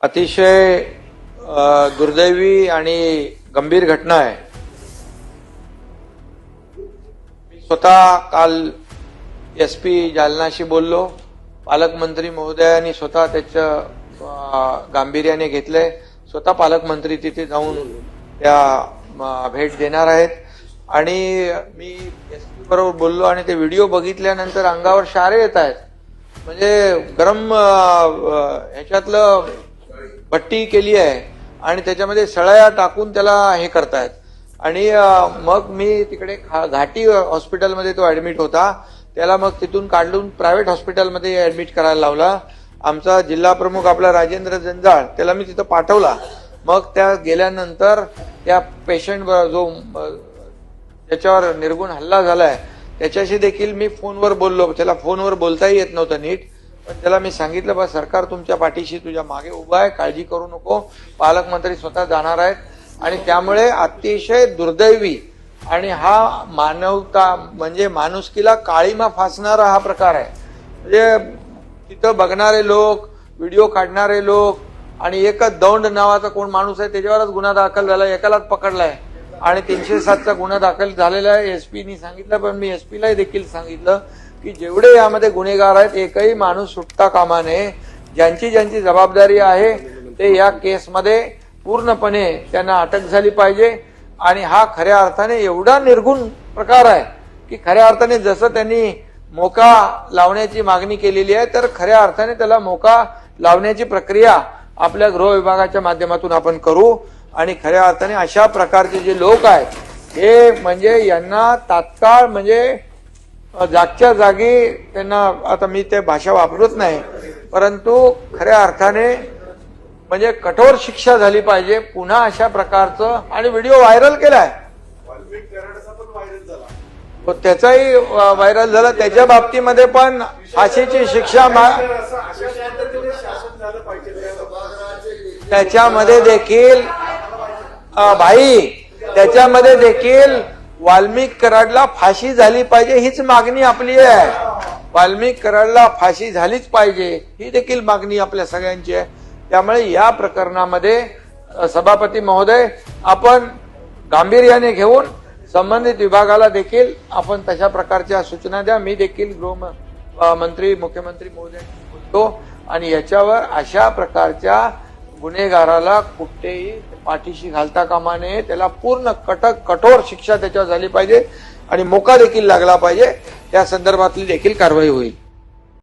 अतिशय दुर्दैवी आणि गंभीर घटना आहे। मी स्वतः काल एसपी जालनाशी बोललो। पालकमंत्री महोदयांनी स्वतः त्याचं गांभीर्याने घेतलंय। स्वतः पालकमंत्री तिथे जाऊन त्या भेट देणार आहेत आणि मी एसपी बरोबर बोललो आणि ते व्हिडिओ बघितल्यानंतर अंगावर शारे येत आहेत। म्हणजे गरम ह्याच्यातलं भट्टी केली आहे आणि त्याच्यामध्ये सळया टाकून त्याला हे करतायत। आणि मग मी तिकडे घाटी हॉस्पिटलमध्ये तो ऍडमिट होता, त्याला मग तिथून काढून प्रायव्हेट हॉस्पिटलमध्ये ऍडमिट करायला लावला। आमचा जिल्हा प्रमुख आपला राजेंद्र जंजाळ त्याला मी तिथं पाठवला। मग त्या गेल्यानंतर त्या पेशंट जो त्याच्यावर निर्गुण हल्ला झालाय त्याच्याशी देखील मी फोनवर बोललो। त्याला फोनवर बोलताही येत नव्हतं नीट, पण त्याला मी सांगितलं बा सरकार तुमच्या पाठीशी तुझ्या मागे उभं आहे, काळजी करू नको। पालकमंत्री स्वतः जाणार आहेत आणि त्यामुळे अतिशय दुर्दैवी आणि हा मानवता म्हणजे माणुसकीला काळीमा फासणारा हा प्रकार आहे। म्हणजे तिथं बघणारे लोक, व्हिडिओ काढणारे लोक आणि एकच दौंड नावाचा कोण माणूस आहे त्याच्यावरच गुन्हा दाखल झाला, एकालाच पकडलाय आणि 307चा गुन्हा दाखल झालेला आहे। एसपीनी सांगितलं, पण मी एसपीला देखील सांगितलं की जेवढे यामध्ये गुन्हेगार आहेत एकही माणूस सुटता कामा नये। ज्यांची ज्यांची जबाबदारी आहे ते या केसमध्ये पूर्णपणे त्यांना अटक झाली पाहिजे। आणि हा खऱ्या अर्थाने एवढा निर्गुण प्रकार आहे की खऱ्या अर्थाने जसं त्यांनी मोका लावण्याची मागणी केलेली आहे तर खऱ्या अर्थाने त्याला मोका लावण्याची प्रक्रिया आपल्या गृह विभागाच्या माध्यमातून आपण करू। आणि खऱ्या अर्थाने अशा प्रकारचे जे लोक आहेत हे म्हणजे यांना तात्काळ म्हणजे जागच्या जागी त्यांना, आता मी ते भाषा वापरत नाही, परंतु खऱ्या अर्थाने म्हणजे कठोर शिक्षा झाली पाहिजे पुन्हा अशा प्रकारचं। आणि व्हिडिओ व्हायरल केलाय, त्याचाही व्हायरल झाला, त्याच्या बाबतीमध्ये पण फाशीची शिक्षा त्याच्यामध्ये देखील त्याच्यामध्ये देखील वाल्मिक कराडला फाशी झाली पाहिजे हीच मागणी आपली आहे। वाल्मिक कराडला फाशी झालीच पाहिजे ही देखील मागणी आपल्या सगळ्यांची आहे। त्यामुळे या प्रकरणामध्ये सभापती महोदय आपण गांभीर्याने घेऊन संबंधित विभागाला देखील आपण तशा प्रकारच्या सूचना द्या। मी देखील गृहमंत्री मुख्यमंत्री महोदयांशी बोलतो आणि याच्यावर अशा प्रकारच्या गुन्हेगाराला कुठेही पाठीशी घालता कामा नये, त्याला पूर्ण कठोर शिक्षा त्याच्यावर झाली पाहिजे आणि मोका देखील लागला पाहिजे। त्या संदर्भातली देखील कारवाई होईल।